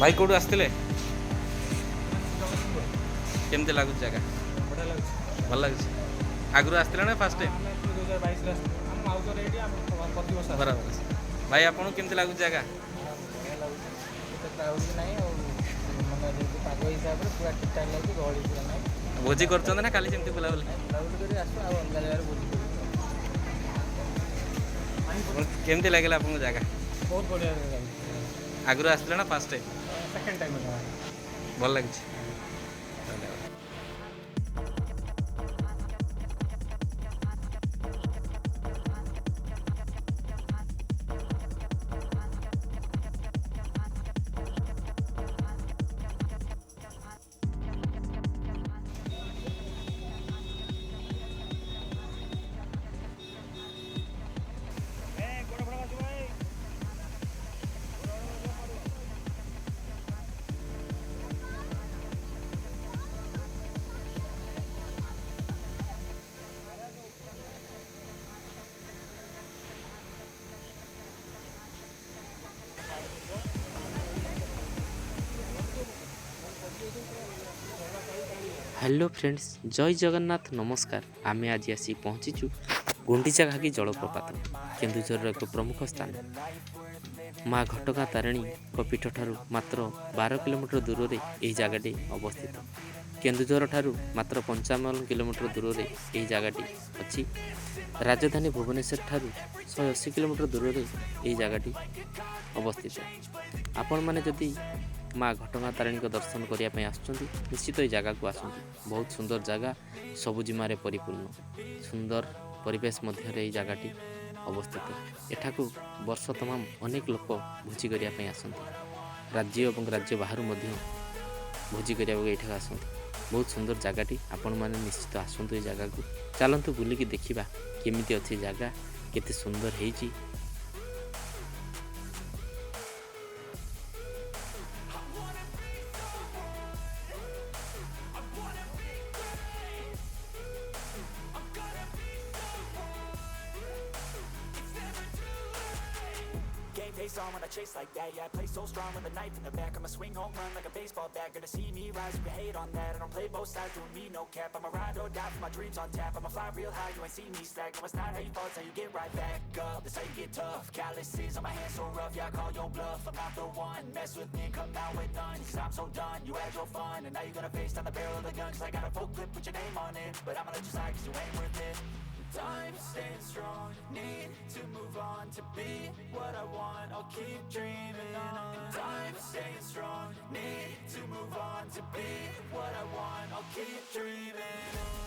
भाई कौटू आसते केमती लगुच जगह भल लगे आगु आसते ना फास्ट टाइम बराबर भाई आपको केमती लगुच जगह भोजी कर ना खाली सेमती बुलाबुली केमती लगे आपको जगह बहुत बढ़िया आगु आसते ना फास्ट टाइम सेकंड टाइम भल लगे हेलो फ्रेंड्स जय जगन्नाथ नमस्कार आमे आज आसी पहुँचीचु गुंडीचा घागी जलप्रपात केन्दुझर एक प्रमुख स्थान माँ घटगाँ तारिणी पीठ ठारू मात्र 12 किलोमीटर दूर में यह जगहटी अवस्थित केन्दुझर ठारू मात्र 55 किलोमीटर दूर में यह जगहटी अच्छी राजधानी भुवनेश्वर ठारू 180 किलोमीटर दूर में यह जगहटी अवस्थित आपण मैंने जदि माँ घटगाँ तारिणी को दर्शन करने आसुँच निश्चित ये जगह को आसुँच बहुत सुंदर जगह सबुजिमारे परिपूर्ण सुंदर परिवेश मध्य जगहटी अवस्थित एठाकू वर्ष तमाम अनेक लोक भोजी करने आसती राज्य और राज्य बाहर भोजी करने आसती बहुत सुंदर जगहटी आपण मैंने निश्चित आसतु ये जगह को चलतु बुलिकी देखा केमी अच्छी जगह केते सुंदर है। Face on when I chase like that, yeah, I play so strong with a knife in the back. I'ma swing home run like a baseball bat. Gonna see me rise, you can hate on that. I don't play both sides, doing me no cap. I'ma ride or die for my dreams on tap. I'ma fly real high, you ain't see me slack. No, it's not how you fall, it's how you get right back up. That's how you get tough. Calluses on my hands so rough, yeah, I call your bluff. I'm not the one, mess with me, come out with none. Cause I'm so done, you had your fun. And now you're gonna face down the barrel of the gun. Cause I got a full clip, put your name on it. But I'ma let you slide cause you ain't worth it. Time staying strong, need to move on to be what I want, I'll keep dreaming on. Time staying strong, need to move on to be what I want, I'll keep dreaming on.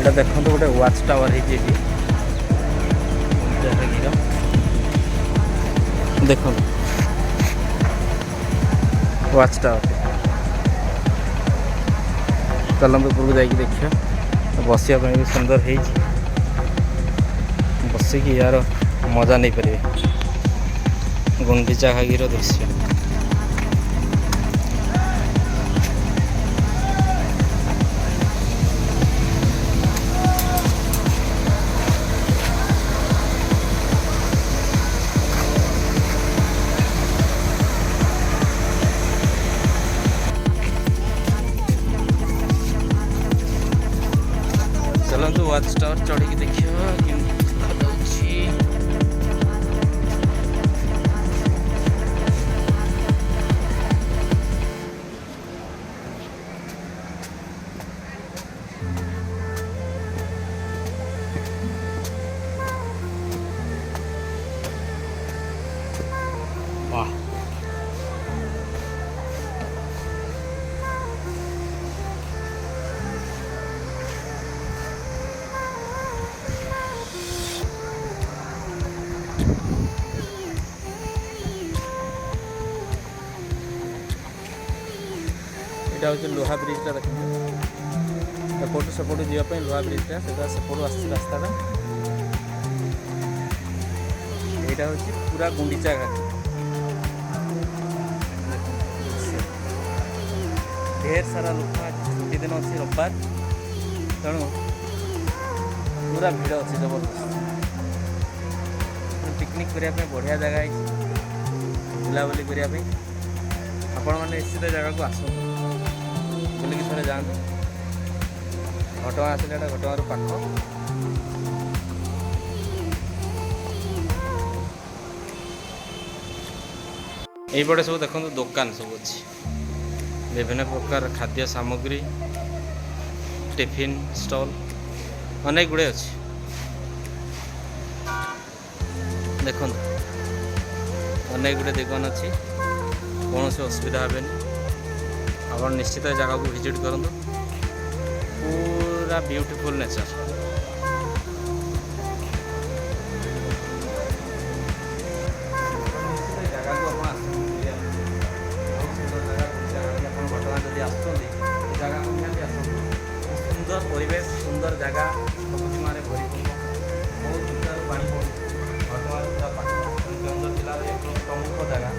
এটা দেখନ୍ତୁ ଗୋଟେ watch tower ହେଇଛି ଏଠି ଗୁଣ୍ଡିଚାଘାଗିର। ଦେଖନ୍ତୁ watch tower ଚାଲନ୍ତୁ ଉପରକୁ ଯାଇକି ଦେଖିବା। ବସିବା ପାଇଁ ବି ସୁନ୍ଦର ହେଇଛି, ବସିକି ୟାର ମଜା ନେଇପାରିବେ ଗୁଣ୍ଡିଚାଘାଗିର ଦୃଶ୍ୟ। चलतु वाच टावर चढ़ी देखिए देखी। वाह এটা হচ্ছে লোহা ব্রিজটা দেখুন, এপটু সেপটু যাওয়া লোহা ব্রিজটা সেটা সেপটু আসছে রাস্তাটা। এইটা হচ্ছে পুরা গুন্ডিচাঘাগি। ढेर सारा लोक आज छुट्टी दिन अच्छी रविवार, तेणु पूरा भिड़ अच्छी जबरदस्त। पिकनिक करने बढ़िया जगह है, बुलाबुली करने आपण मैंने निश्चित जगह को आस बुलिकी थे जातु। घटगाँ आसिले घटगाँ पाख यहीपटे सब देखो दुकान सब अच्छी, विभिन्न प्रकार खाद्य सामग्री, टिफिन स्टॉल अनेक गुड़े अच्छी। देखो अनेक गुड़े दुकान अच्छी, कौन से असुविधा हे आप निश्चित जगह को विजिट करूँ। पूरा ब्यूटीफुल नेचर। जगह को जगह सुंदर परिवेश, सुंदर जगह, सबुजिमा भरीपूर्ण, बहुत सुंदर पानी केन्दुझर जिलार एक प्रमुख जगह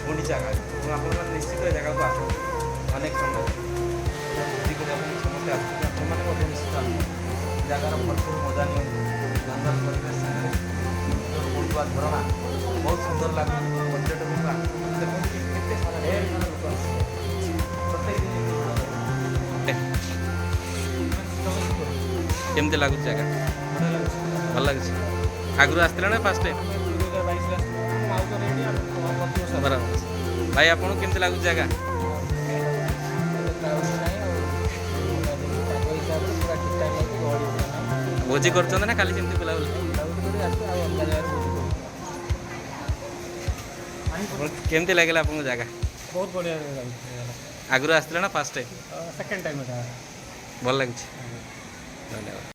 गुंडिचाघागि। आप निश्चित जगह को आस अनेक समय भोजी करने समस्त आपने निश्चित जगार भरपूर मजा नि सुंदर परिवेश पड़ुआ झरणा बहुत सुंदर लगे। पर्यटक देखते सारा ढेर सारा लोक प्रत्येक दिन केमती लगुच जगह भल लगे। आगु आसला ना फास्ट टाइम बराबर भाई आपको केमती लगुच जगह? भोजी कर ना खाली जमी बुलाबुली केमती लगे आपको जगह? बहुत बढ़िया आगु आसला ना फास्ट टाइम? सेकंड टाइम भल लगे। धन्यवाद।